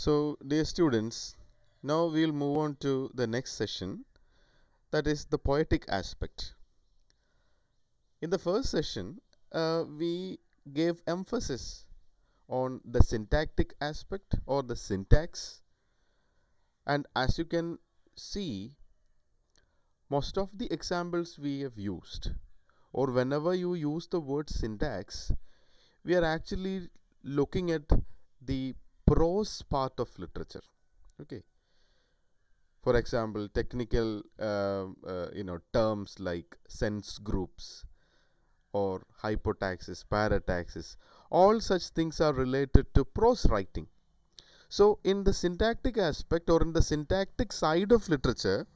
So, dear students, now we'll move on to the next session, that is the poetic aspect. In the first session, we gave emphasis on the syntactic aspect or the syntax, and as you can see, most of the examples we have used, or whenever you use the word syntax, we are actually looking at the prose part of literature. Okay. For example, technical terms like sense groups or hypotaxis, parataxis, all such things are related to prose writing. So in the syntactic aspect or in the syntactic side of literature,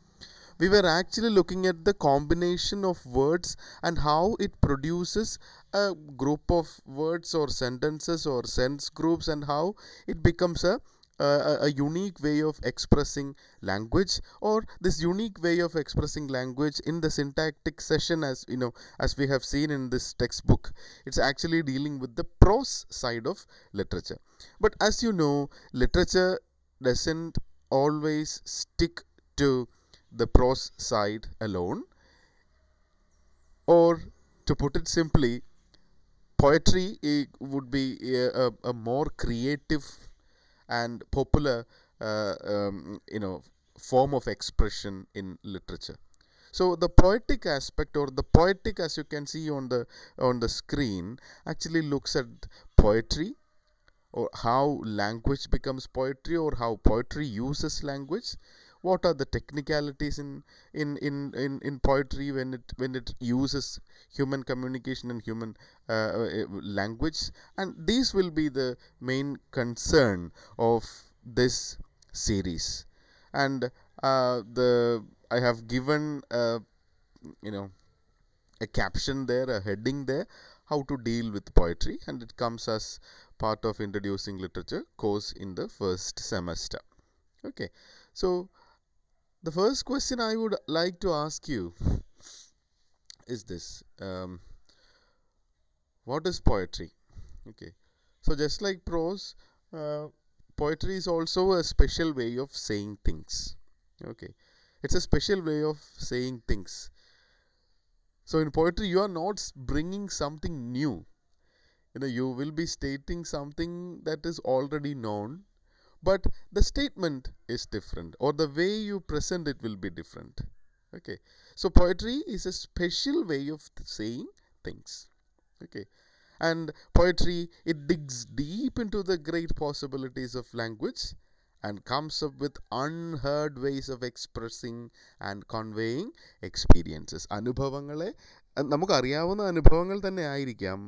we were actually looking at the combination of words and how it produces a group of words or sentences or sense groups, and how it becomes a unique way of expressing language, or this unique way of expressing language in the syntactic session, as you know, as we have seen in this textbook, it's actually dealing with the prose side of literature. But as you know, literature doesn't always stick to the prose side alone, or to put it simply, poetry would be a more creative and popular form of expression in literature. So the poetic aspect, or the poetic, as you can see on the screen, actually looks at poetry, or how language becomes poetry, or how poetry uses language. What are the technicalities in poetry when it uses human communication and human language? And these will be the main concern of this series. And I have given a caption there, a heading there, how to deal with poetry, and it comes as part of introducing literature course in the first semester. Okay, so the first question I would like to ask you is this: what is poetry? Okay, so just like prose, poetry is also a special way of saying things. Okay, it's a special way of saying things. So in poetry, you are not bringing something new. You will be stating something that is already known, but the statement is different, or the way you present it will be different. Okay, so poetry is a special way of saying things. Okay, and poetry, it digs deep into the great possibilities of language and comes up with unheard ways of expressing and conveying experiences. അനുഭവങ്ങളെ നമുക്കറിയാവുന്ന അനുഭവങ്ങൾ തന്നെ ആയിരിക്കാം,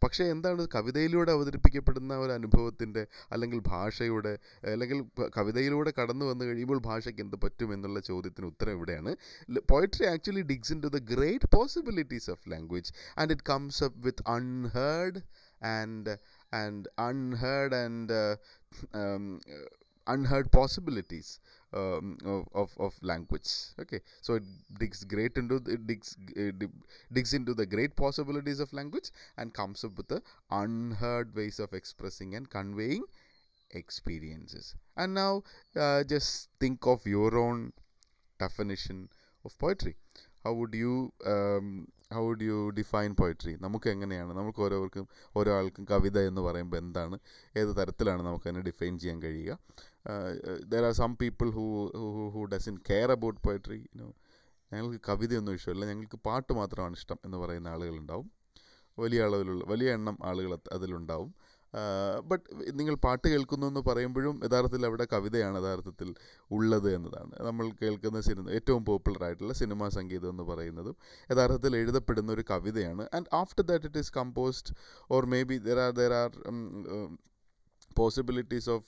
പക്ഷേ എന്താണ് കവിതയിലൂടെ അവതരിപ്പിക്കപ്പെടുന്ന ഒരു അനുഭവത്തിൻ്റെ, അല്ലെങ്കിൽ ഭാഷയുടെ, അല്ലെങ്കിൽ കവിതയിലൂടെ കടന്നു വന്നു കഴിയുമ്പോൾ ഭാഷയ്ക്ക് എന്ത് പറ്റും എന്നുള്ള ചോദ്യത്തിന് ഉത്തരം ഇവിടെയാണ്. Poetry actually digs into the great possibilities of language, and it comes up with unheard possibilities of language. Okay, so it digs into the great possibilities of language and comes up with the unheard ways of expressing and conveying experiences. And now just think of your own definition of poetry. How would you define poetry? നമുക്ക് എങ്ങനെയാണ്, നമുക്ക് ഓരോരാൾക്കും കവിത എന്ന് പറയുമ്പോൾ എന്താണ്, ഏത് തരത്തിലാണ് നമുക്കതിനെ define ചെയ്യാൻ കഴിയുക? There are some people who doesn't care about poetry. ഞങ്ങൾക്ക് കവിതയൊന്നും ഇഷ്ടമല്ല, ഞങ്ങൾക്ക് പാട്ട് മാത്രമാണ് ഇഷ്ടം എന്ന് പറയുന്ന ആളുകളുണ്ടാവും. വലിയ എണ്ണം ആളുകൾ അതിലുണ്ടാവും. ബട്ട് നിങ്ങൾ പാട്ട് കേൾക്കുന്നു എന്ന് പറയുമ്പോഴും യഥാർത്ഥത്തിൽ അവിടെ കവിതയാണ് യഥാർത്ഥത്തിൽ ഉള്ളത് എന്നതാണ്. നമ്മൾ കേൾക്കുന്ന ഏറ്റവും പോപ്പുലർ ആയിട്ടുള്ള സിനിമാ സംഗീതം എന്ന് പറയുന്നതും യഥാർത്ഥത്തിൽ എഴുതപ്പെടുന്ന ഒരു കവിതയാണ്. And after that it is composed, or may be there are possibilities of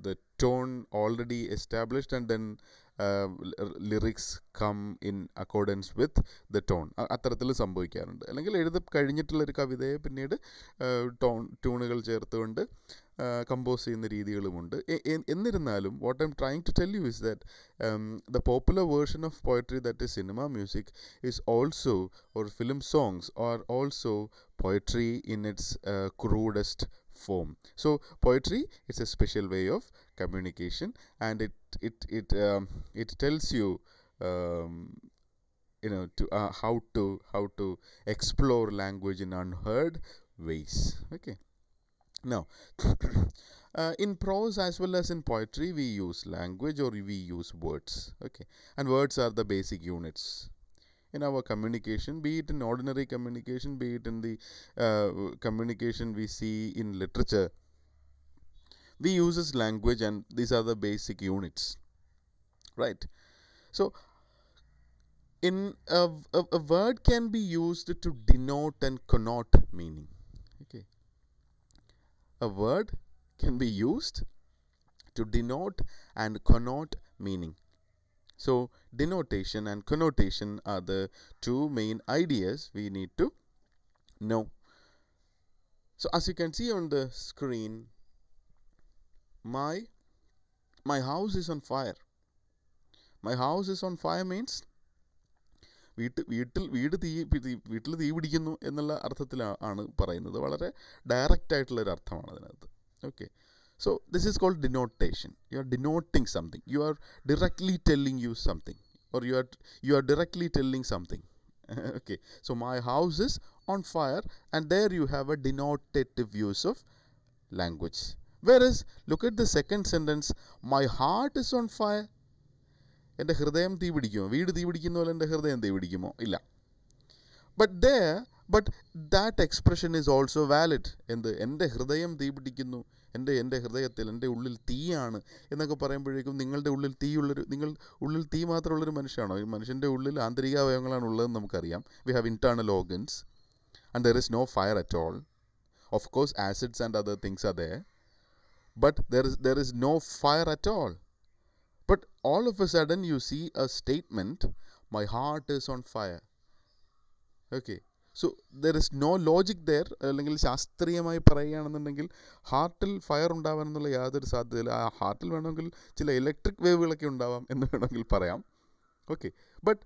the tone already established, and then lyrics come in accordance with the tone. അത്തരത്തിൽ സംഭവിക്കാറുണ്ട്. അല്ലെങ്കിൽ കഴിഞ്ഞിട്ടുള്ളൊരു കവിതയെ പിന്നീട് ട്യൂണുകൾ ചേർത്തുകൊണ്ട് കമ്പോസ് ചെയ്യുന്ന രീതികളുമുണ്ട്. എന്നിരുന്നാലും what I'm trying to tell you is that the popular version of poetry, that is cinema music, is also, or film songs are also, poetry in its crudest form. So poetry is a special way of communication, and it tells you to how to explore language in unheard ways. Okay. Now, in prose as well as in poetry, we use language or we use words. Okay, and words are the basic units in our communication, be it in ordinary communication, be it in the communication we see in literature. We use language, and these are the basic units, right? So, in a word can be used to denote and connote meaning. Okay, a word can be used to denote and connote meaning. So, denotation and connotation are the two main ideas we need to know. So, as you can see on the screen, my house is on fire. My house is on fire means വീട്ടിൽ തീ പിടിക്കുന്നു എന്നുള്ള അർത്ഥത്തിലാണ് പറയുന്നത്. വളരെ direct ആയിട്ടുള്ള ഒരു അർത്ഥമാണ് അതിനകത്ത്. Okay, so this is called denotation. You are denoting something. You are directly telling you something, or you are directly telling something. Okay, so my house is on fire, and there you have a denotative use of language. Whereas look at the second sentence, my heart is on fire. എൻ്റെ ഹൃദയം തീ പിടിക്കുമോ? വീട് തീ പിടിക്കുന്ന പോലെ എൻ്റെ ഹൃദയം തീ പിടിക്കുമോ? ഇല്ല. but that expression is also valid. എൻ്റെ ഹൃദയം തീ പിടിക്കുന്നു, എൻ്റെ ഹൃദയത്തിൽ എൻ്റെ ഉള്ളിൽ തീയാണ് എന്നൊക്കെ പറയുമ്പോഴേക്കും നിങ്ങൾ ഉള്ളിൽ തീ മാത്രമുള്ളൊരു മനുഷ്യനാണോ? ഈ മനുഷ്യൻ്റെ ഉള്ളിൽ ആന്തരിക അവയവങ്ങളാണ് ഉള്ളതെന്ന് നമുക്കറിയാം. We have internal organs and there is no fire at all. Of course acids and other things are there, but there is no fire at all. But all of a sudden you see a statement, my heart is on fire. Okay, so there is no logic there. അല്ലെങ്കിൽ ശാസ്ത്രീയമായി പറയുകയാണെന്നുണ്ടെങ്കിൽ ഹാർട്ടിൽ fire ഉണ്ടാവാനെന്നുള്ള യാതൊരു സാധ്യതയില്ല. ആ ഹാർട്ടിൽ വേണമെങ്കിൽ ചില electric വേവുകളൊക്കെ ഉണ്ടാവാം എന്ന് വേണമെങ്കിൽ പറയാം. Okay, but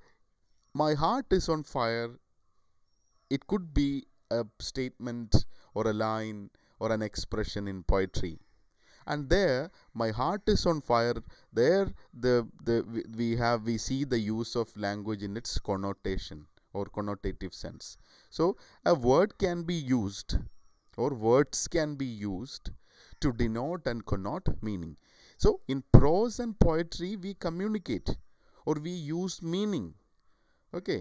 my heart is on fire, it could be a statement or a line or an expression in poetry. And there, my heart is on fire. There, we see the use of language in its connotation or connotative sense. So, a word can be used, or words can be used to denote and connote meaning. So, in prose and poetry, we communicate or we use meaning. Okay.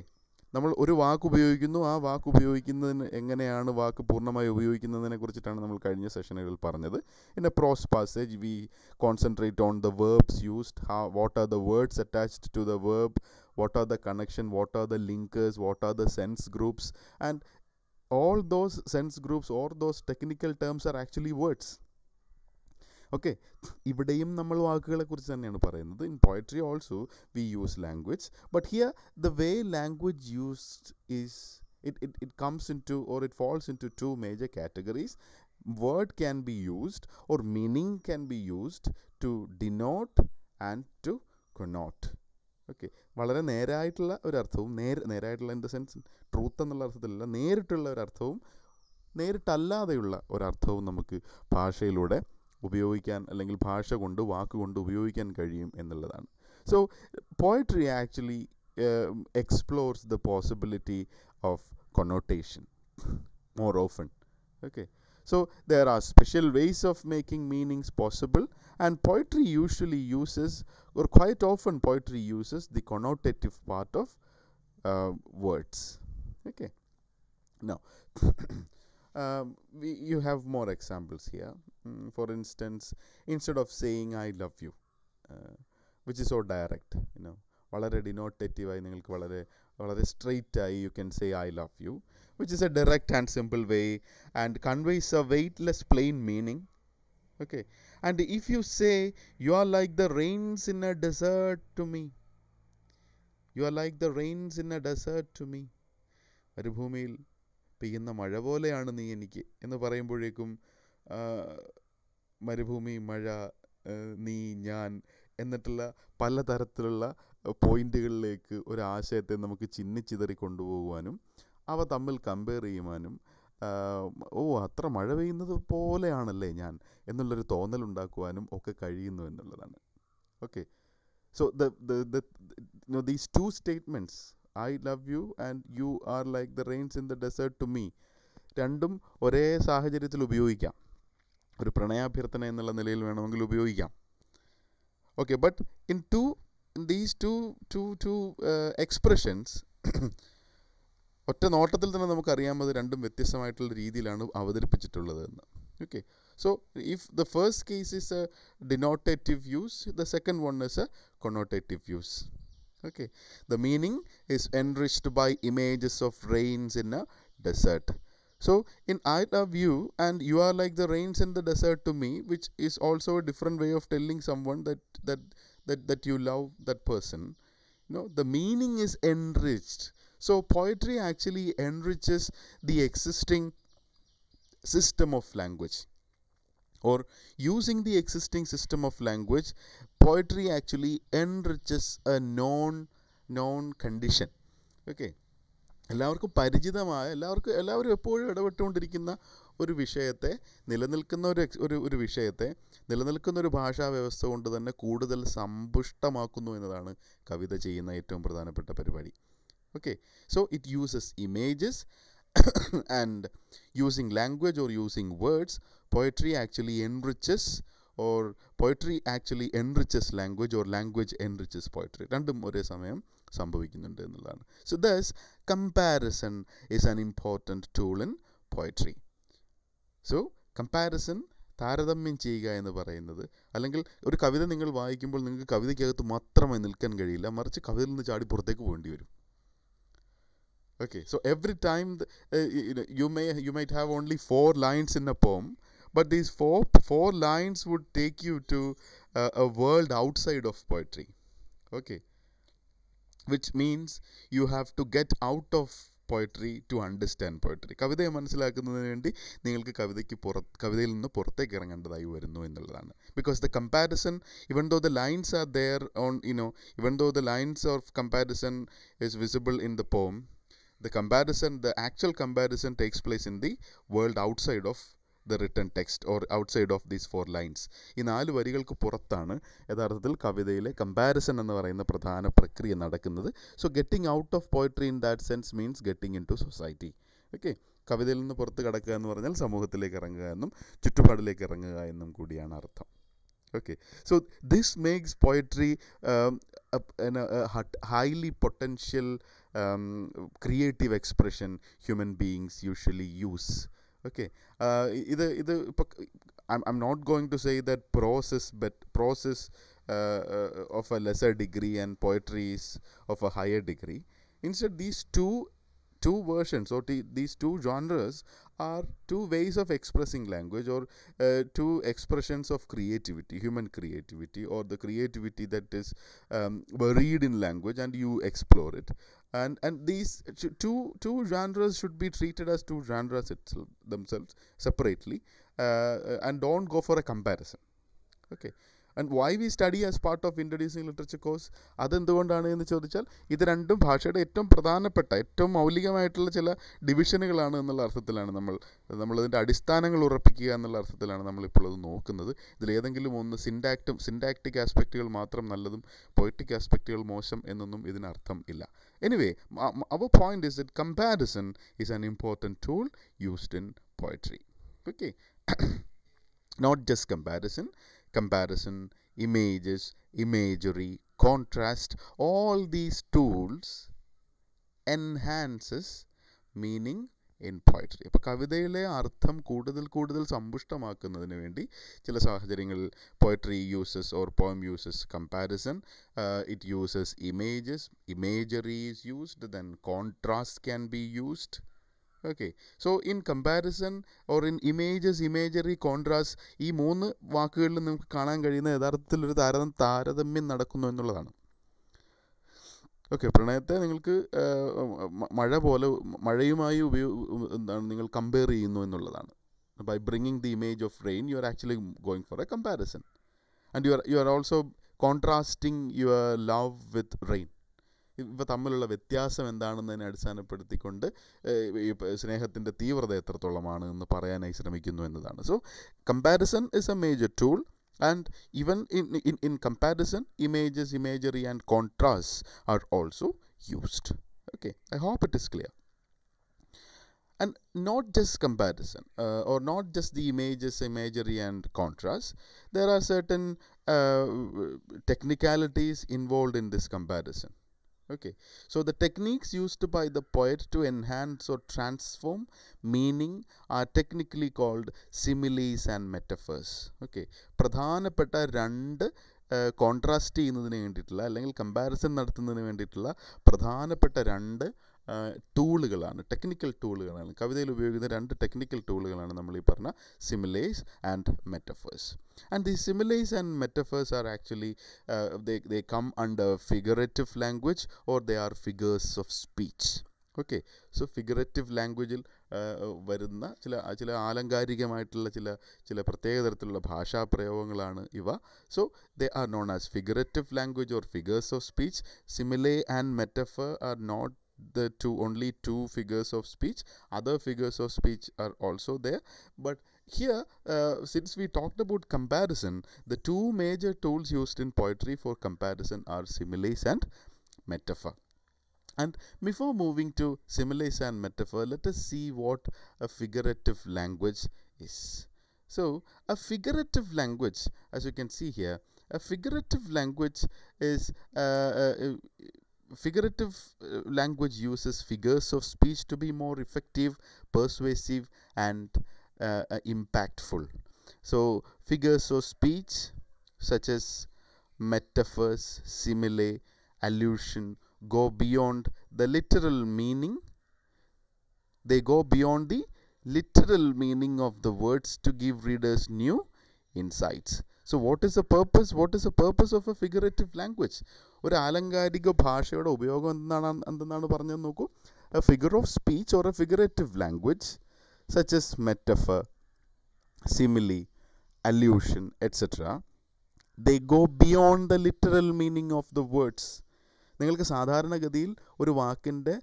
നമ്മൾ ഒരു വാക്ക് ഉപയോഗിക്കുന്നു, ആ വാക്ക് ഉപയോഗിക്കുന്നതിന് എങ്ങനെയാണ് വാക്ക് പൂർണ്ണമായി ഉപയോഗിക്കുന്നതിനെ കുറിച്ചിട്ടാണ് നമ്മൾ കഴിഞ്ഞ സെഷനുകളിൽ പറഞ്ഞത്. In a prose passage we concentrate on the verbs used, what are the words attached to the verb, what are the connection, what are the linkers, what are the sense groups, and all those sense groups or those technical terms are actually words. Okay, ഇവിടെയും നമ്മൾ വാക്കുകളെ കുറിച്ച് തന്നെയാണ് പറയുന്നത്. In poetry also we use language, but here the way language used is it comes into, or it falls into two major categories. Word can be used or meaning can be used to denote and to connote. Okay, വളരെ നേരായിട്ടുള്ള ഒരർത്ഥവും നേരായിട്ടുള്ള in the sense truth എന്നുള്ള അർത്ഥത്തിലല്ല, നേരിട്ടുള്ള ഒരർത്ഥവും നേരിട്ടല്ലാതെയുള്ള ഒരർത്ഥവും നമുക്ക് ഭാഷയിലൂടെ ഉപയോഗിക്കാൻ, അല്ലെങ്കിൽ ഭാഷ കൊണ്ട് വാക്കുകൊണ്ട് ഉപയോഗിക്കാൻ കഴിയും എന്നുള്ളതാണ്. So poetry actually explores the possibility of connotation more often. Okay, so there are special ways of making meanings possible, and poetry usually uses, or quite often poetry uses, the connotative part of words. Okay, now you have more examples here. For instance, instead of saying I love you, which is so direct, വളരെ denotative ആയി, നിങ്ങൾക്ക് വളരെ straight ആയി you can say I love you, which is a direct and simple way and conveys a weightless plain meaning. Okay, and if you say you are like the rains in a desert to me, you are like the rains in a desert to me, മരുഭൂമിയിൽ പെയ്യുന്ന മഴ പോലെയാണ് നീ എനിക്ക് എന്ന് പറയുമ്പോഴേക്കും മരുഭൂമി, മഴ, നീ, ഞാൻ എന്നിട്ടുള്ള പലതരത്തിലുള്ള പോയിന്റുകളിലേക്ക് ഒരു ആശയത്തെ നമുക്ക് ചിന്നിച്ചിതറി കൊണ്ടുപോകുവാനും അവ തമ്മിൽ കമ്പയർ ചെയ്യുവാനും ഓ അത്ര മഴ പെയ്യുന്നത് പോലെയാണല്ലേ ഞാൻ എന്നുള്ളൊരു തോന്നലുണ്ടാക്കുവാനും ഒക്കെ കഴിയുന്നു എന്നുള്ളതാണ്. Okay, so these two statements, I love you and you are like the rains in the desert to me, രണ്ടും ഒരേ സാഹചര്യത്തിൽ ഉപയോഗിക്കാം. ഒരു പ്രണയാഭ്യർത്ഥന എന്നുള്ള നിലയിൽ വേണമെങ്കിൽ ഉപയോഗിക്കാം. Okay, but in these two expressions ഒറ്റ നോട്ടത്തിൽ തന്നെ നമുക്കറിയാം അത് രണ്ടും വ്യത്യസ്തമായിട്ടുള്ള രീതിയിലാണ് അവതരിപ്പിച്ചിട്ടുള്ളത് എന്ന്. Okay, so if the first case is a denotative use, the second one is a connotative use. Okay, the meaning is enriched by images of rains in a desert. So in I love you and you are like the rains in the desert to me, which is also a different way of telling someone that you love that person. The meaning is enriched. So poetry actually enriches the existing system of language, or using the existing system of language, poetry actually enriches a known condition. Okay, എല്ലാവർക്കും പരിചിതമായ, എല്ലാവരും എപ്പോഴും ഇടപെട്ടുകൊണ്ടിരിക്കുന്ന ഒരു വിഷയത്തെ, നിലനിൽക്കുന്ന ഒരു വിഷയത്തെ നിലനിൽക്കുന്ന ഒരു ഭാഷാ വ്യവസ്ഥ കൊണ്ട് തന്നെ കൂടുതൽ സമ്പുഷ്ടമാക്കുന്നു എന്നതാണ് കവിത ചെയ്യുന്ന ഏറ്റവും പ്രധാനപ്പെട്ട പരിപാടി. Okay, so it uses images and using language or using words, poetry actually enriches language, or language enriches poetry. രണ്ടും ഒരേ സമയം സംഭവിക്കുന്നുണ്ട് എന്നുള്ളതാണ്. So thus comparison is an important tool in poetry. So comparison, താരതമ്യം ചെയ്യുക എന്ന് പറയുന്നത്, അല്ലെങ്കിൽ ഒരു കവിത നിങ്ങൾ വായിക്കുമ്പോൾ നിങ്ങൾക്ക് കവിതയ്ക്കകത്ത് മാത്രമായി നിൽക്കാൻ കഴിയില്ല, മറിച്ച് കവിതയിൽ നിന്ന് ചാടി പുറത്തേക്ക് പോകേണ്ടി വരും. Okay, so every time you might have only 4 lines in a poem, but these four lines would take you to a world outside of poetry. Okay, which means you have to get out of poetry to understand poetry. കവിതയെ മനസ്സിലാക്കുന്നതിന് വേണ്ടി നിങ്ങൾക്ക് കവിതയിൽ നിന്ന് പുറത്തേക്ക് ഇറങ്ങേണ്ടതായി വരുന്നു എന്നുള്ളതാണ്. Because the comparison, even though the lines are there on, even though the lines of comparison is visible in the poem, the actual comparison takes place in the world outside of the written text, or outside of these 4 lines. ഈ 4 വരികൾക്ക് പുറത്താണ് യഥാർത്ഥത്തിൽ കവിതയിലെ comparison എന്ന് പറയുന്ന പ്രധാന പ്രക്രിയ നടക്കുന്നത്. So getting out of poetry in that sense means getting into society. Okay, കവിതയിൽ നിന്ന് പുറത്ത് കടക്കുക എന്ന് പറഞ്ഞാൽ സമൂഹത്തിലേക്ക് ഇറങ്ങുക എന്നും ചുറ്റുപാടിലേക്ക് ഇറങ്ങുക എന്നും കൂടിയാണ് അർത്ഥം. Okay, so this makes poetry a highly potential creative expression human beings usually use. Okay, I'm not going to say that prose is of a lesser degree and poetry is of a higher degree. Instead, these two versions, or these two genres, are two ways of expressing language, or two expressions of creativity, human creativity, or the creativity that is buried in language and you explore it. And these two genres should be treated as two genres themselves separately, and don't go for a comparison. Okay, and why we study as part of introducing literature course, അതെന്തുകൊണ്ടാണ് എന്ന് ചോദിച്ചാൽ ഇത് രണ്ടും ഭാഷയുടെ ഏറ്റവും പ്രധാനപ്പെട്ട, ഏറ്റവും മൗലികമായിട്ടുള്ള ചില ഡിവിഷനുകളാണ് എന്നുള്ള അർത്ഥത്തിലാണ് നമ്മളതിൻ്റെ അടിസ്ഥാനങ്ങൾ ഉറപ്പിക്കുക എന്നുള്ള അർത്ഥത്തിലാണ് നമ്മളിപ്പോൾ അത് നോക്കുന്നത്. ഇതിലേതെങ്കിലും ഒന്ന് സിൻടാക്റ്റിക് ആസ്പെക്റ്റുകൾ മാത്രം നല്ലതും പോയറ്റിക് ആസ്പെക്റ്റുകൾ മോശം എന്നൊന്നും ഇതിനർത്ഥം ഇല്ല. Anyway, our point is that comparison is an important tool used in poetry. Okay, not just comparison, images, imagery, contrast, all these tools enhances meaning in poetry. അപ്പോൾ കവിതയിലെ അർത്ഥം കൂടുതൽ സമ്പുഷ്ടമാക്കുന്നതിന് വേണ്ടി ചില സാഹചര്യങ്ങളിൽ poetry uses, or poem uses comparison, it uses images, imagery is used, then contrast can be used. Okay, so in comparison, or in images, imagery, contrast, ഈ 3 വാക്കുകളിൽ നമുക്ക് കാണാൻ കഴിയുന്ന യഥാർത്ഥത്തിൽ ഒരു താരതമ്യം നടക്കുന്നു എന്നുള്ളതാണ്. ഓക്കെ, പ്രണയത്തെ നിങ്ങൾക്ക് മഴയുമായി നിങ്ങൾ കമ്പയർ ചെയ്യുന്നു എന്നുള്ളതാണ്. By bringing the image of rain, you are actually going for a comparison, and you are also contrasting your love with rain. ഇവ തമ്മിലുള്ള വ്യത്യാസം എന്താണെന്നതിനെ അടിസ്ഥാനപ്പെടുത്തിക്കൊണ്ട് ഈ സ്നേഹത്തിൻ്റെ തീവ്രത എത്രത്തോളമാണ് എന്ന് പറയാനായി ശ്രമിക്കുന്നു എന്നതാണ്. So comparison is A major tool. And even in comparison, images, imagery and contrasts are also used. Okay, I hope it is clear. And not just comparison or not just the images, imagery and contrast. There are certain technicalities involved in this comparison. Okay, so the techniques used by the poet to enhance or transform meaning are technically called similes and metaphors. Okay, പ്രധാനപ്പെട്ട രണ്ട് contrast ചെയ്യുന്നതിന് വേണ്ടിയിട്ടുള്ള അല്ലെങ്കിൽ comparison നടത്തുന്നതിന് വേണ്ടിയിട്ടുള്ള പ്രധാനപ്പെട്ട രണ്ട് ടൂളുകളാണ്, technical ടൂളുകളാണ്. കവിതയിൽ ഉപയോഗിക്കുന്ന രണ്ട് ടെക്നിക്കൽ ടൂളുകളാണ് നമ്മൾ ഈ പറഞ്ഞ similes and metaphors. And these similes and metaphors are actually they come under figurative language or they are figures of speech. Okay, so figurative languageൽ വരുന്ന ചില ആലങ്കാരികമായിട്ടുള്ള ചില പ്രത്യേക തരത്തിലുള്ള ഭാഷാപ്രയോഗങ്ങളാണ് ഇവ. So they are known as figurative language or figures of speech. Simile and metaphor are not the only two figures of speech. Other figures of speech are also there, but here since we talked about comparison, the two major tools used in poetry for comparison are similes and metaphor. And before moving to similes and metaphor, let us see what a figurative language is. So a figurative language, as you can see here, a figurative language is figurative language uses figures of speech to be more effective, persuasive and impactful. So figures of speech such as metaphors, simile, allusion go beyond the literal meaning. They go beyond the literal meaning of the words to give readers new insights. So what is the purpose? What is the purpose of a figurative language? ഒരു ആലങ്കാരിക ഭാഷയുടെ ഉപയോഗം എന്തെന്നാണ് പറഞ്ഞത് നോക്കൂ. A figure of speech or a figurative language such as metaphor, simile, allusion, etc. They go beyond the literal meaning of the words. നിങ്ങൾക്ക് സാധാരണഗതിയിൽ ഒരു വാക്കിൻ്റെ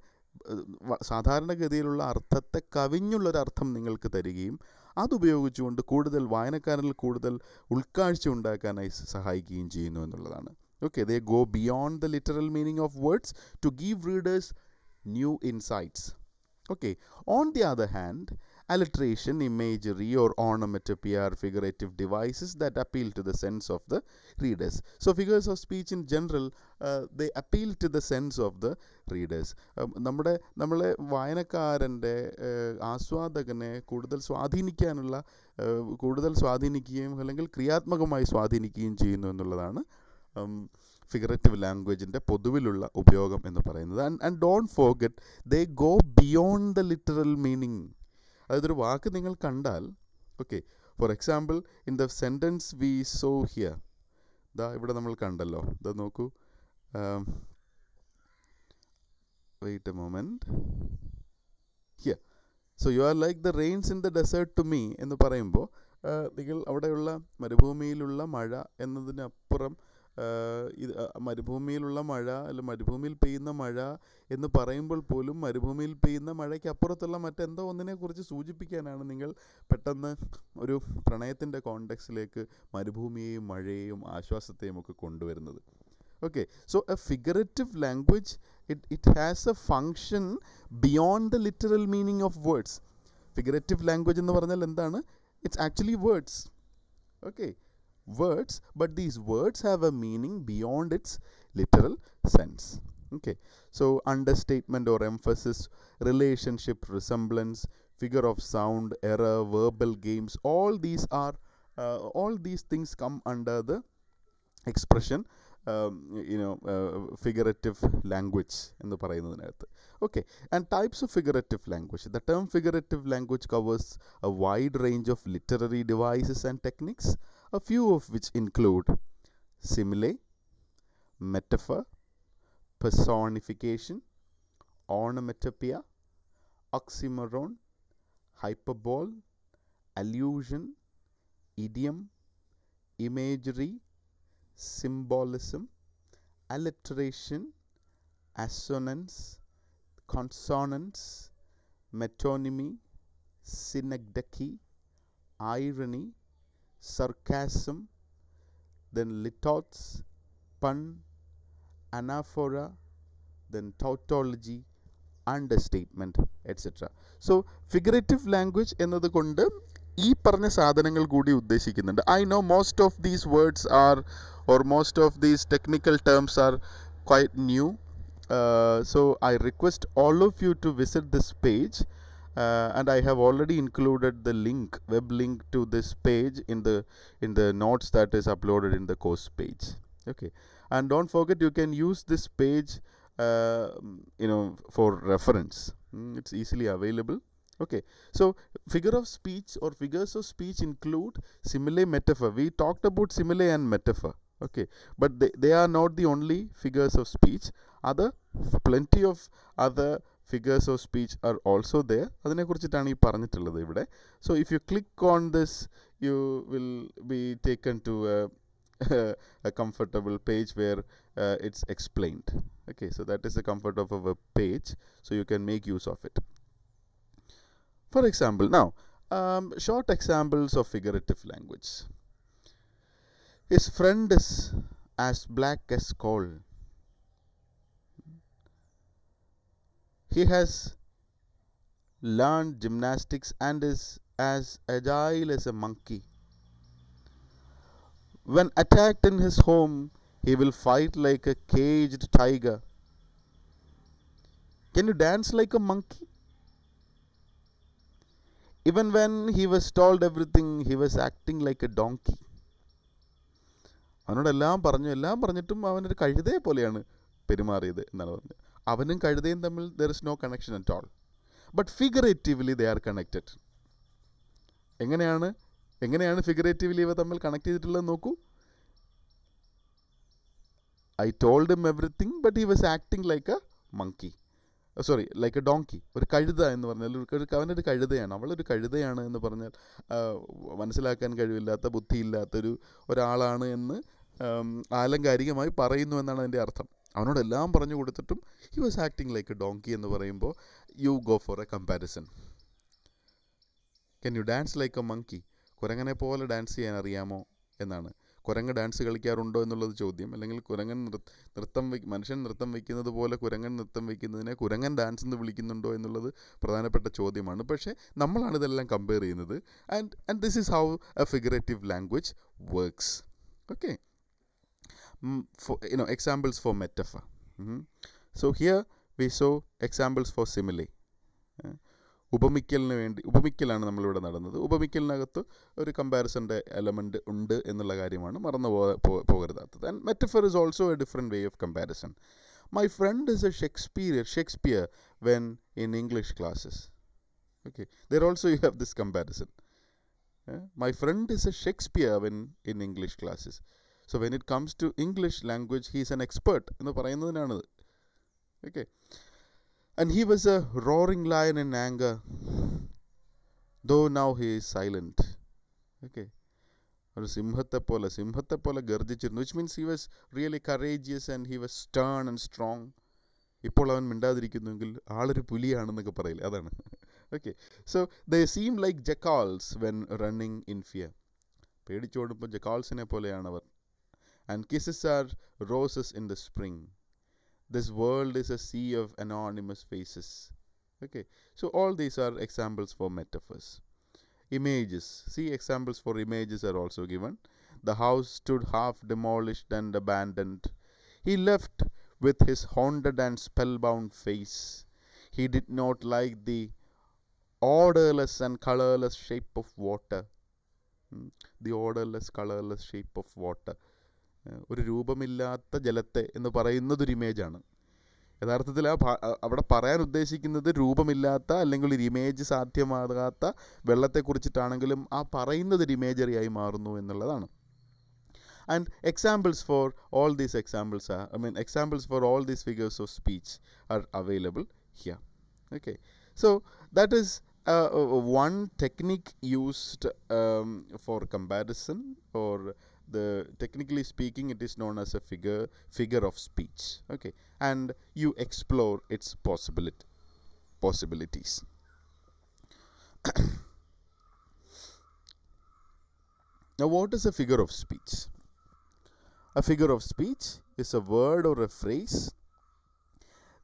സാധാരണഗതിയിലുള്ള അർത്ഥത്തെ കവിഞ്ഞുള്ളൊരർത്ഥം നിങ്ങൾക്ക് തരികയും അതുപയോഗിച്ചുകൊണ്ട് കൂടുതൽ വായനക്കാരിൽ കൂടുതൽ ഉൾക്കാഴ്ച ഉണ്ടാക്കാനായി സഹായിക്കുകയും ചെയ്യുന്നു എന്നുള്ളതാണ്. Okay, they go beyond the literal meaning of words to give readers new insights. Okay, on the other hand, alliteration, imagery or onomatopoeia are figurative devices that appeal to the sense of the readers. So figures of speech in general, they appeal to the sense of the readers. നമ്മളെ വായനക്കാരൻ്റെ ആസ്വാദകനെ കൂടുതൽ സ്വാധീനിക്കുകയും അല്ലെങ്കിൽ ക്രിയാത്മകമായി സ്വാധീനിക്കുകയും ചെയ്യുന്നു എന്നുള്ളതാണ് figurative ലാംഗ്വേജിൻ്റെ പൊതുവിലുള്ള ഉപയോഗം എന്ന് പറയുന്നത്. And don't forget they go beyond the literal meaning. അതായത് ഒരു വാക്ക് നിങ്ങൾ കണ്ടാൽ, okay, for example in the sentence we saw here, ഇവിടെ നമ്മൾ കണ്ടല്ലോ, നോക്കൂ, wait a moment, here, so you are like the rains in the desert to me എന്ന് പറയുമ്പോൾ നിങ്ങൾ അവിടെയുള്ള മരുഭൂമിയിലുള്ള മഴ എന്നതിനപ്പുറം ഇത് മരുഭൂമിയിലുള്ള മഴ അല്ല മരുഭൂമിയിൽ പെയ്യുന്ന മഴ എന്ന് പറയുമ്പോൾ പോലും മരുഭൂമിയിൽ പെയ്യുന്ന മഴയ്ക്ക് അപ്പുറത്തുള്ള മറ്റെന്തോ ഒന്നിനെക്കുറിച്ച് സൂചിപ്പിക്കാനാണ് നിങ്ങൾ പെട്ടെന്ന് ഒരു പ്രണയത്തിൻ്റെ കോണ്ടെക്സ്റ്റിലേക്ക് മരുഭൂമിയെയും മഴയെയും ആശ്വാസത്തെയും ഒക്കെ കൊണ്ടുവരുന്നത്. Okay, so a figurative language, it has a function beyond the literal meaning of words. Figurative language എന്ന് പറഞ്ഞാൽ എന്താണ്? It's actually words. Okay, words, but these words have a meaning beyond its literal sense. Okay, so understatement or emphasis, relationship, resemblance, figure of sound, error, verbal games, all these things come under the expression figurative language എന്ന് പറയുന്നതിനകത്ത്. Okay, and types of figurative language. The term figurative language covers a wide range of literary devices and techniques, a few of which include simile, metaphor, personification, onomatopoeia, oxymoron, hyperbole, allusion, idiom, imagery, symbolism, alliteration, assonance, consonance, metonymy, synecdoche, irony, sarcasm, then litotes, pun, anaphora, then tautology, understatement, etc. So figurative language എന്നതുകൊണ്ട് ഈ പറഞ്ഞ സാധനങ്ങൾ കൂടി ഉദ്ദേശിക്കുന്നുണ്ട്. I know most of these words are, or most of these technical terms are quite new. So I request all of you to visit this page, and I have already included the link, web link to this page in the notes that is uploaded in the course page. Okay, and don't forget you can use this page for reference. It's easily available. Okay, so figure of speech or figures of speech include simile, metaphor. We talked about simile and metaphor. Okay, but they are not the only figures of speech. Plenty of other figures of speech are also there. അതിനെ കുറിച്ചിട്ടാണ് ഈ പറഞ്ഞിട്ടുള്ളത് ഇവിടെ. So if you click on this, you will be taken to a comfortable page where it's explained. Okay, so that is the comfort of a web page, so you can make use of it. For example, now short examples of figurative language. His friend is as black as coal. He has learned gymnastics and is as agile as a monkey. When attacked in his home, he will fight like a caged tiger. Can you dance like a monkey? Even when he was told everything, he was acting like a donkey. അവനോട് എല്ലാം പറഞ്ഞിട്ടും അവനൊരു കഴുതയെ പോലെയാണ് പെരുമാറിയത് എന്നാണ് പറഞ്ഞത്. അവനും കഴുതയും തമ്മിൽ there is no connection at all. But figuratively they are connected. എങ്ങനെയാണ് figuratively ഇവ തമ്മിൽ കണക്ട് ചെയ്തിട്ടുള്ളത് നോക്കൂ. I told him everything, but he was acting like a monkey. Like a donkey. ഒരു കഴുത എന്ന് പറഞ്ഞാൽ അവനൊരു കഴുതയാണ്, അവളൊരു കഴുതയാണ് എന്ന് പറഞ്ഞാൽ മനസ്സിലാക്കാൻ കഴിവില്ലാത്ത, ബുദ്ധിയില്ലാത്തൊരു ഒരാളാണ് എന്ന് ആലങ്കാരികമായി പറയുന്നു എന്നാണ് അതിൻ്റെ അർത്ഥം. അവനോടെല്ലാം പറഞ്ഞു കൊടുത്തിട്ടും he was acting like a donkey എന്ന് പറയുമ്പോൾ you go for a comparison. Can you dance like a monkey? കുരങ്ങനെ പോലെ ഡാൻസ് ചെയ്യാൻ അറിയാമോ എന്നാണ്. കുരങ്ങ് ഡാൻസ് കളിക്കാറുണ്ടോ എന്നുള്ളത് ചോദ്യം. അല്ലെങ്കിൽ മനുഷ്യൻ നൃത്തം വയ്ക്കുന്നത് പോലെ കുരങ്ങൻ നൃത്തം വയ്ക്കുന്നതിനെ കുരങ്ങൻ ഡാൻസ് എന്ന് വിളിക്കുന്നുണ്ടോ എന്നുള്ളത് പ്രധാനപ്പെട്ട ചോദ്യമാണ്. പക്ഷേ നമ്മളാണ് ഇതെല്ലാം കമ്പയർ ചെയ്യുന്നത്. And this is how A figurative language works. Okay, examples for metaphor. So here we saw examples for simile. ഉപമിക്കലാണ് നമ്മളിവിടെ നടന്നത്. ഉപമിക്കലിനകത്ത് ഒരു കമ്പാരിസൻ്റെ എലമെൻറ്റ് ഉണ്ട് എന്നുള്ള കാര്യമാണ് മറന്നു പോകരുതാത്തത്. And metaphor is also a different way of comparison. My friend is a Shakespeare when in English classes. Okay, there also you have this comparison. My friend is a Shakespeare when in English classes. So when it comes to English language he is an expert എന്ന് പറയുന്നതിനാണിത്. Okay, and he was a roaring lion in anger, though now he is silent. Okay, ഒരു സിംഹത്തെ പോലെ ഗർജിച്ചിരുന്നു, which means he was really courageous and he was stern and strong. ഇപ്പോൾ അവൻ മിണ്ടാതിരിക്കുന്നുവെങ്കിൽ ആളൊരു പുലിയാണെന്നൊക്കെ പറയില്ല, അതാണ്. Okay, so they seem like jackals when running in fear. പേടിച്ചോടുമ്പോൾ ജക്കാൾസിനെ പോലെയാണ് അവർ. And kisses are roses in the spring. This world is a sea of anonymous faces. Okay, so all these are examples for metaphors. Images. See, examples for images are also given. The house stood half demolished and abandoned. He left with his haunted and spellbound face. He did not like the odorless and colorless shape of water. The odorless, colorless shape of water. ഒരു രൂപമില്ലാത്ത ജലത്തെ എന്ന് പറയുന്നതൊരു ഇമേജാണ്. യഥാർത്ഥത്തിൽ അവിടെ പറയാൻ ഉദ്ദേശിക്കുന്നത് രൂപമില്ലാത്ത അല്ലെങ്കിൽ ഒരു ഇമേജ് സാധ്യമാകാത്ത വെള്ളത്തെക്കുറിച്ചിട്ടാണെങ്കിലും ആ പറയുന്നത് ഒരു ഇമേജറിയായി മാറുന്നു എന്നുള്ളതാണ്. And examples for all these examples for all these figures of speech are available here. Okay, so that is one technique used for comparison or technically speaking, it is known as a figure of speech. Okay, and you explore its possibilities. Now, what is a figure of speech? A figure of speech is a word or a phrase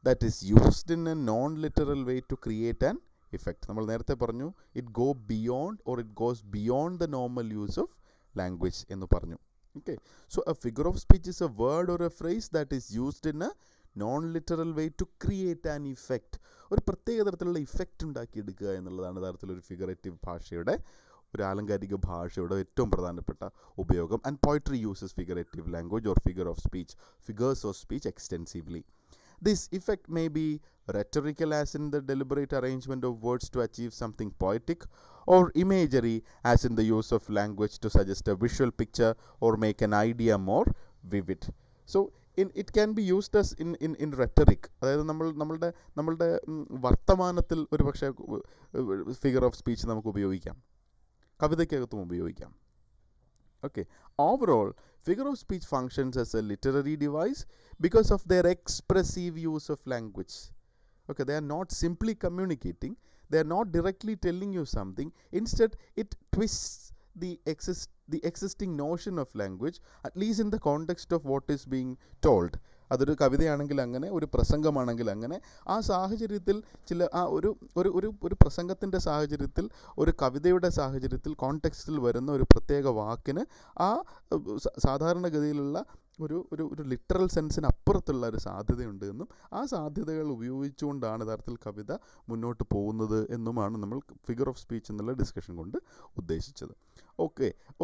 that is used in a non-literal way to create an effect. നമ്മൾ നേരത്തെ പറഞ്ഞു it goes beyond the normal use of language എന്ന് പറഞ്ഞു. Okay, so a figure of speech is a word or a phrase that is used in a non-literal way to create an effect. ഒരു പ്രത്യേക തരത്തിലുള്ള effect ഉണ്ടാക്കിയെടുക്കുക എന്നുള്ളതാണ് യഥാർത്ഥത്തിൽ ഒരു figurative ഭാഷയുടെ, ഒരു ആലങ്കാരിക ഭാഷയുടെ ഏറ്റവും പ്രധാനപ്പെട്ട ഉപയോഗം. And poetry uses figurative language or figures of speech extensively. This effect may be rhetorical, as in the deliberate arrangement of words to achieve something poetic, or imagery, as in the use of language to suggest a visual picture or make an idea more vivid. So it can be used as in rhetoric. അതായത് നമ്മളുടെ വർത്തമാനത്തിൽ ഒരു പക്ഷേ figure of speech നമുക്ക് ഉപയോഗിക്കാം, കവിതയ്ക്കകത്തും ഉപയോഗിക്കാം. Okay, overall, figure of speech functions as a literary device because of their expressive use of language. Okay, they are not simply communicating, they are not directly telling you something. Instead, it twists the existing notion of language, at least in the context of what is being told. അതൊരു കവിതയാണെങ്കിൽ അങ്ങനെ, ഒരു പ്രസംഗമാണെങ്കിൽ അങ്ങനെ, ആ സാഹചര്യത്തിൽ ഒരു പ്രസംഗത്തിൻ്റെ സാഹചര്യത്തിൽ, ഒരു കവിതയുടെ സാഹചര്യത്തിൽ, കോണ്ടെക്സ്റ്റിൽ വരുന്ന ഒരു പ്രത്യേക വാക്കിന് ആ സാധാരണഗതിയിലുള്ള ഒരു ലിറ്ററൽ സെൻസിന് അപ്പുറത്തുള്ള ഒരു സാധ്യതയുണ്ട് എന്നും ആ സാധ്യതകൾ ഉപയോഗിച്ചുകൊണ്ടാണ് യഥാർത്ഥത്തിൽ കവിത മുന്നോട്ട് പോകുന്നത് എന്നുമാണ് നമ്മൾ ഫിഗർ ഓഫ് സ്പീച്ച് എന്നുള്ള ഡിസ്കഷൻ കൊണ്ട് ഉദ്ദേശിച്ചത്. Okay, a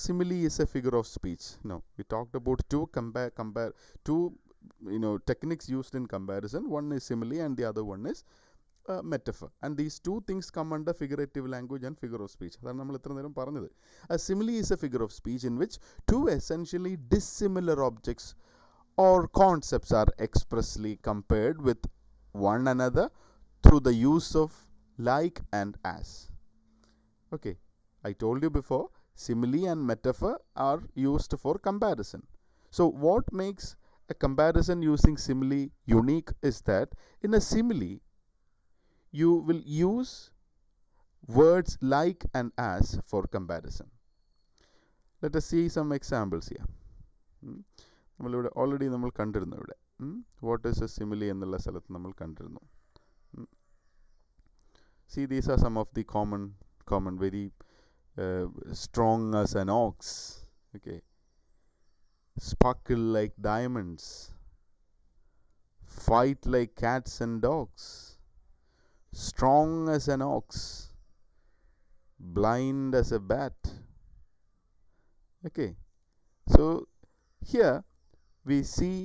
simile is a figure of speech. Now, we talked about two techniques used in comparison. One is simile and the other one is metaphor. And these two things come under figurative language and figure of speech. അതാണ് നമ്മൾ ഇത്ര നേരം പറഞ്ഞത്. A simile is a figure of speech in which two essentially dissimilar objects or concepts are expressly compared with one another through the use of like and as. Okay, I told you before, simile and metaphor are used for comparison. So what makes a comparison using simile unique is that in a simile you will use words like and as for comparison. Let us see some examples here. നമ്മളിവിടെ already നമ്മൾ കണ്ടിരുന്നു. ഇവിടെ what is A simile എന്നുള്ള സ്ഥലത്ത് നമ്മൾ കണ്ടിരുന്നു. See, these are some of the common very strong as an ox, okay, sparkle like diamonds, fight like cats and dogs, strong as an ox, blind as a bat. Okay, so here we see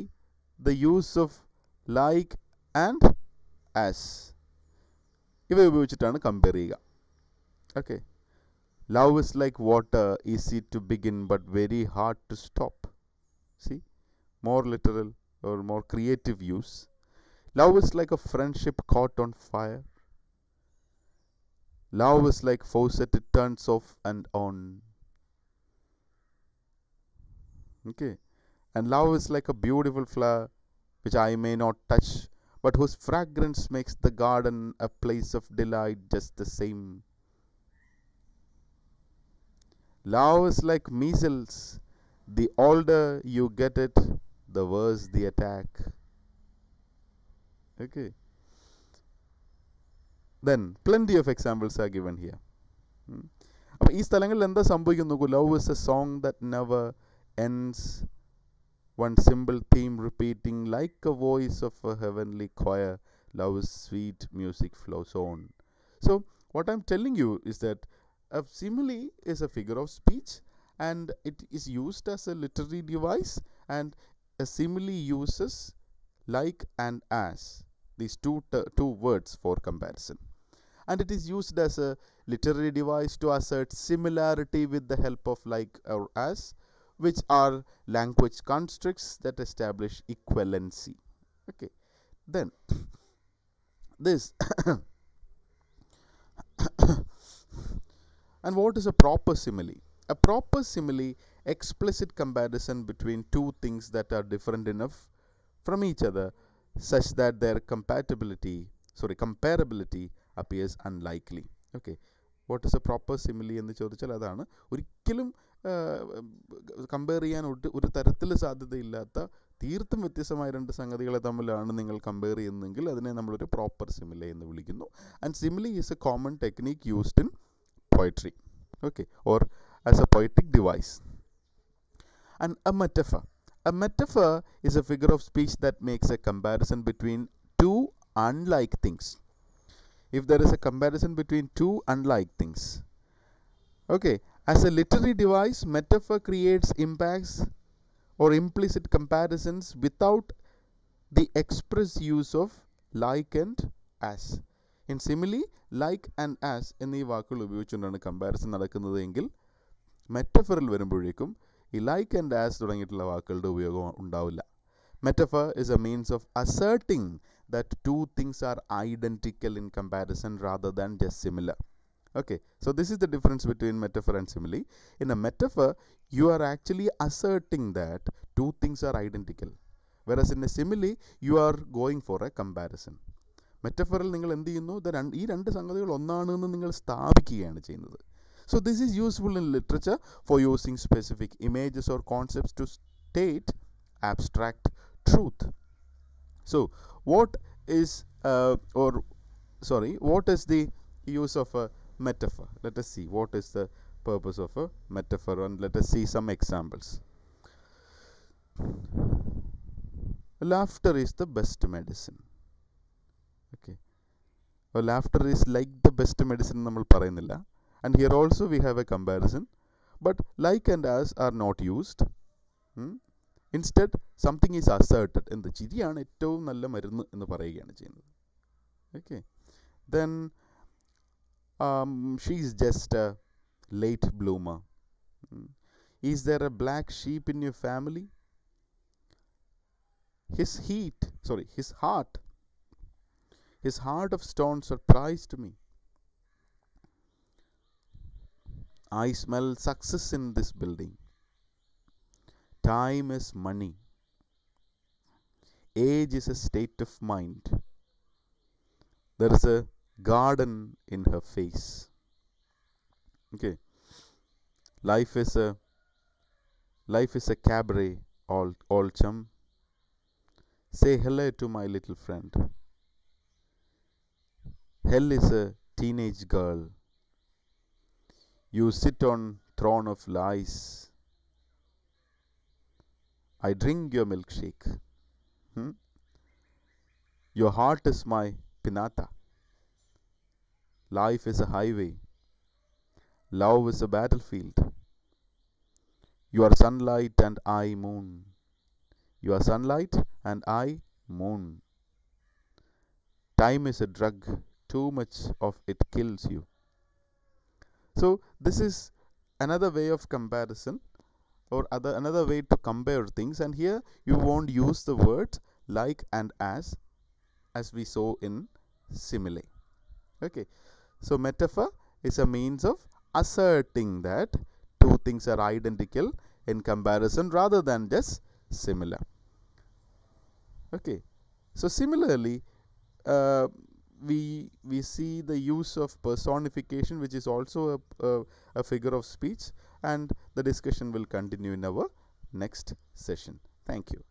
the use of like and as. ഇവ ഉപയോഗിച്ചിട്ടാണ് compare ചെയ്യുക. Okay, love is like water, easy to begin but very hard to stop. See, more literal or more creative use. Love is like a friendship caught on fire. Love is like faucet, it turns off and on. Okay, and love is like a beautiful flower which I may not touch, but whose fragrance makes the garden a place of delight just the same. Love is like measles. The older you get it, the worse the attack. Okay. Then plenty of examples are given here. അപ്പോൾ ഈ സ്ഥലങ്ങളിൽ എന്താ സംഭവിക്കുന്നു? Love is a song that never ends, one simple theme repeating like a voice of a heavenly choir. Love is sweet, music flows on. So what I'm telling you is that a simile is a figure of speech and it is used as a literary device, and a simile uses like and as, these two words for comparison, and it is used as a literary device to assert similarity with the help of like or as, which are language constructs that establish equivalency. Okay, then this and what is a proper simile? A proper simile explicit comparison between two things that are different enough from each other such that their comparability appears unlikely. Okay, what is a proper simile എന്ന് ചോദിച്ചാൽ അതാണ്. ഒരിക്കലും compare ചെയ്യാൻ ഒരു തരത്തിൽ സാധ്യതയില്ലാത്ത തീർത്തും വ്യത്യസ്തമായ രണ്ട് സംഗതികളെ തമ്മിലാണ് നിങ്ങൾ കമ്പയർ ചെയ്യുന്നതെങ്കിൽ അതിനെ നമ്മളൊരു പ്രോപ്പർ സിമിലെ എന്ന് വിളിക്കുന്നു. And simile is A common technique used in poetry, okay, or as a poetic device. And a metaphor is a figure of speech that makes a comparison between two unlike things. If there is a comparison between two unlike things, okay, as a literary device, metaphor creates impacts or implicit comparisons without the express use of like and as. In simile, like and as എന്നീ വാക്കുകൾ ഉപയോഗിച്ചുകൊണ്ടാണ് comparison നടക്കുന്നത് എങ്കിൽ മെറ്റഫറിൽ വരുമ്പോഴേക്കും ഈ like and as തുടങ്ങിയിട്ടുള്ള വാക്കുകളുടെ ഉപയോഗം ഉണ്ടാവില്ല. Metaphor is a means of asserting that two things are identical in comparison rather than just similar. Okay, so this is the difference between metaphor and simile. In a metaphor, you are actually asserting that two things are identical, whereas in a simile, you are going for a comparison. മെറ്റഫറിൽ നിങ്ങൾ എന്ത് ചെയ്യുന്നു, ഈ രണ്ട് സംഗതികൾ ഒന്നാണെന്ന് നിങ്ങൾ സ്ഥാപിക്കുകയാണ് ചെയ്യുന്നത്. So this is useful in literature for using specific images or concepts to state abstract truth. So what is the use of a metaphor? Let us see what is the purpose of a metaphor, and let us see some examples. Laughter is the best medicine. Okay, well, laughter is like the best medicine നമ്മൾ പറയുന്നില്ല. And here also we have a comparison, but like and as are not used. Instead, something is asserted. എന്ത് ചിരിയാണ് ഏറ്റവും നല്ല മരുന്ന് എന്ന് പറയുകയാണ് ചെയ്യുന്നത്. Okay, then she is just a late bloomer. Is there a black sheep in your family? His heart of stone surprised me. I smell success in this building. Time is money. Age is a state of mind. There is a garden in her face. Okay, life is a cabaret, all chum. Say hello to my little friend. Hell is a teenage girl. You sit on throne of lies. I drink your milkshake. Your heart is my pinata. Life is a highway. Love is a battlefield. You are sunlight and I moon. You are sunlight and I moon. Time is a drug. Too much of it kills you. So this is another way of comparison, or another way to compare things, and here you won't use the words like and as we saw in simile. Okay, so metaphor is a means of asserting that two things are identical in comparison rather than just similar. Okay, so similarly we see the use of personification, which is also a figure of speech, and the discussion will continue in our next session. Thank you.